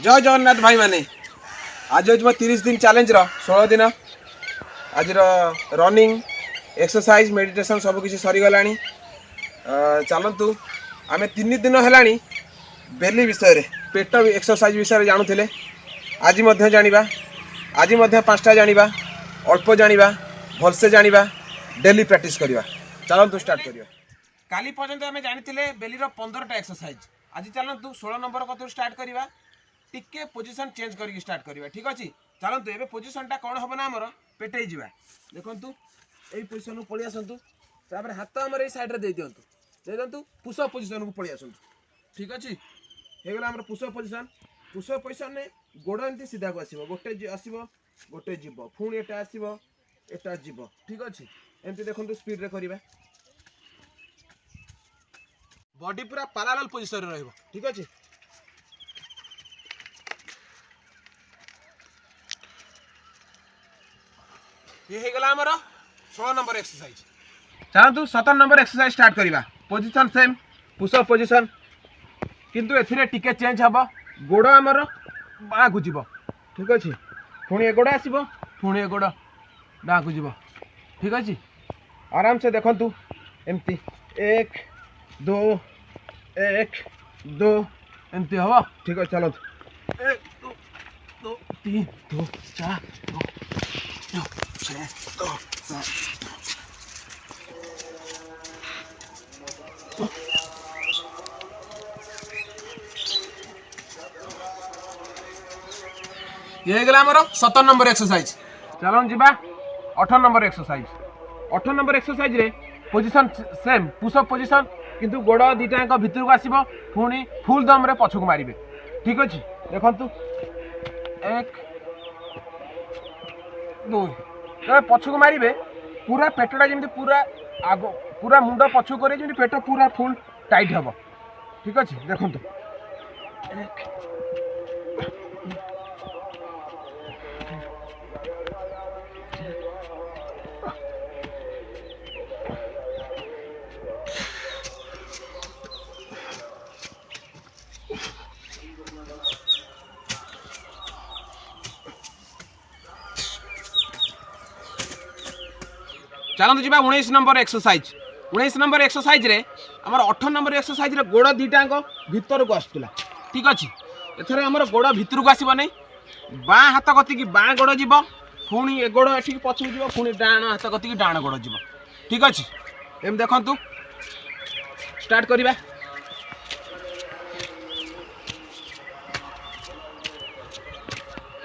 जय जगन्नाथ भाई माने आज हूँ 30 दिन चैलेंज 16 दिन आज रनिंग एक्सरसाइज मेडिटेशन सबकि सरीगला चलतु आम 3 दिन है बेली विषय पेट एक्सरसाइज विषय जानूले आज जाना आज 5टा जाना अल्प जाना भलसे जाना डेली प्रैक्टिस करवा चलतु स्टार्ट करवा काली पर्यंत आम जानी बेली 15टा एक्सरसाइज आज चलतु 16 नंबर कतु स्टार्ट करवा टिके पोजिशन चेंज करके स्टार्ट करवा ठीक अच्छे चलतु ए पोजिशनटा कौन हम ना आमर पेटे जा देखु यही पोजिशन को पलि आसतु हाथ आमर ये सैड्रे दे दिंतु दे दिंतु पुशअप पोजिशन को पलि आसतु ठीक अच्छे होगा आम पुशअप पोजिशन में गोड़ एमती सीधा को आसो गोटे आसो गोटे जीव पुणी एटा आसो एटा जीव ठीक अच्छे एमती देखो स्पीड रे करवा बॉडी पूरा पैरेलल पोजिशन रहिबो ठीक अच्छे ये हो गला आमर 16 नंबर एक्सरसाइज चलतु 17 नंबर एक्सरसाइज स्टार्ट करवा पोजिशन सेम पुशअप पोजिशन किंतु एथिरे टिके चेंज हम गोड़ आमर बाँ को जीव ठीक अच्छे पुणी ए गोड़ आसो पुणी ए गोड़ बाँ को जीव ठीक अच्छे आराम से देखु एमती 1 2 1 2 एमती हम ठीक है चलतु 1 2 3 2 4 2 6 2 7 ये गला आमर 17 नंबर एक्सरसाइज चलन जीवा 18 नंबर एक्सरसाइज 18 नंबर एक्सरसाइज रे पोजीशन सेम पुशअप पोजीशन किंतु गोड़ दीटा भितर को आसो पुणी फुल दम रे पछक मारे ठीक अच्छे देखु 1 2 पछक मारे पूरा पेटटा जमी पूरा आग पूरा मुंड पछक कर पेट पूरा फुल टाइट हम ठीक अच्छे देखु 1 चलते जी 19 नंबर एक्सरसाइज 19 नंबर एक्सरसाइज रे आमर 18 नंबर एक्सरसाइज रे गोड़ दीटा भीतर को आसला ठीक अच्छे एथर आमर गोड़ भीतर को आसब नहीं बाँ हाथ कतिकी बाँ गोड़ जीव पुणी ए गोड़ एठिक पछक जीव पुणी डाण हाथ कतिकी डाण गोड़ जीव ठीक अच्छे एम देखु स्टार्ट करवा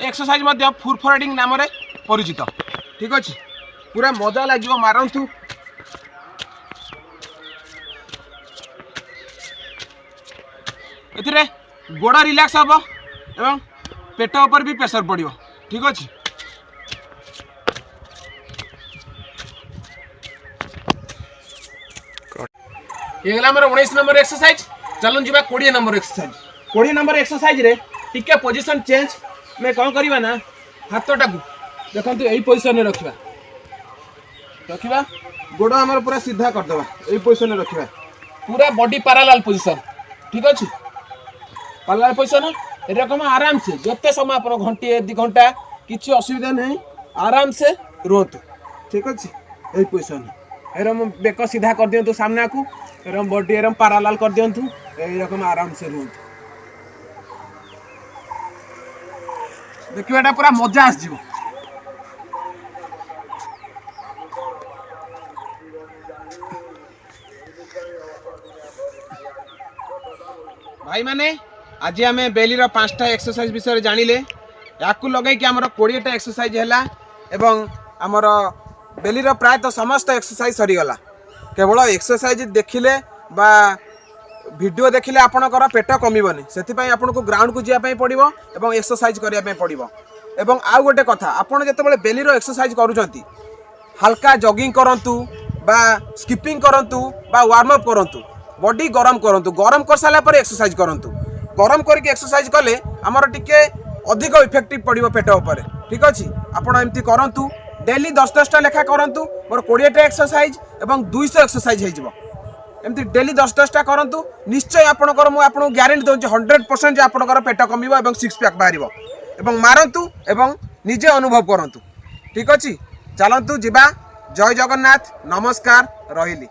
एक्सरसाइज फुरफोराडिंग नाम परिचित ठीक अच्छे पूरा मजा लगे मारतु ए गोड़ रिलैक्स हम एवं पेट ऊपर भी प्रेशर पड़ो ठीक अच्छे ये गला 19 नंबर एक्सरसाइज चलन जी 20 नंबर एक्सरसाइज 20 नंबर एक्सरसाइज रे टिके पोजीशन चेंज में कौन करवा ना हाथटा को देखो यही पोजिशन में रखा गोड़ आमर पूरा सीधा करदे यही पोजिशन रखा पूरा बॉडी पैरेलल पोजिशन ठीक अच्छे पैरेलल पोजिशन एरकम आराम से जिते समय आप घंटे 2 घंटा किसी असुविधा नहीं आराम से रुहतु ठीक अच्छे यही पोजिशन एरम बेक सीधा कर दिंतु सामना को एरम बॉडी एरम पैरेलल कर दिंतु यही रकम आराम से रुहतु देखिए पूरा मजा आसଯିव भाई माने आज आम बेली 5टा एक्सरसाइज विषय जानिले या लगे कि आमर 20टा एक्सरसाइज है एवं आमर बेली प्रायतः समस्त एक्सरसाइज सरीगला केवल एक्सरसाइज देखिले बा वीडियो देखिले आपणकर पेट कमिबनी से आपको ग्राउंड को जावाई पड़ो और एक्सरसाइज करने पड़ो एवं आउ गोटे कथा आपड़ जो बेली एक्सरसाइज करुँच हल्का जॉगिंग करंतु बा स्किपिंग करंतु बा वार्म अप करंतु बॉडी गरम करंतु गरम कर सारा पर एक्सरसाइज करंतु गरम करके एक्सरसाइज कले आमर टिके अधिक इफेक्टिव पड़ो पेट उपर ठीक अच्छे आपड़ एमती करंतु डेली 10-10टा लेखा करंतु मोर 20टा एक्सरसाइज एवं 200 एक्सरसाइज हो एमती डेली 10-10टा करंतु निश्चय आपणकर मु आपन ग्यारंटी दउछि 100% जे आपणकर पेट कमिबो एवं सिक्स पैक बाहरिबो एवं मारंतु एवं निजे अनुभव करंतु। ठीक अछि चलंतु जिबा। जय जगन्नाथ, नमस्कार, रहिली।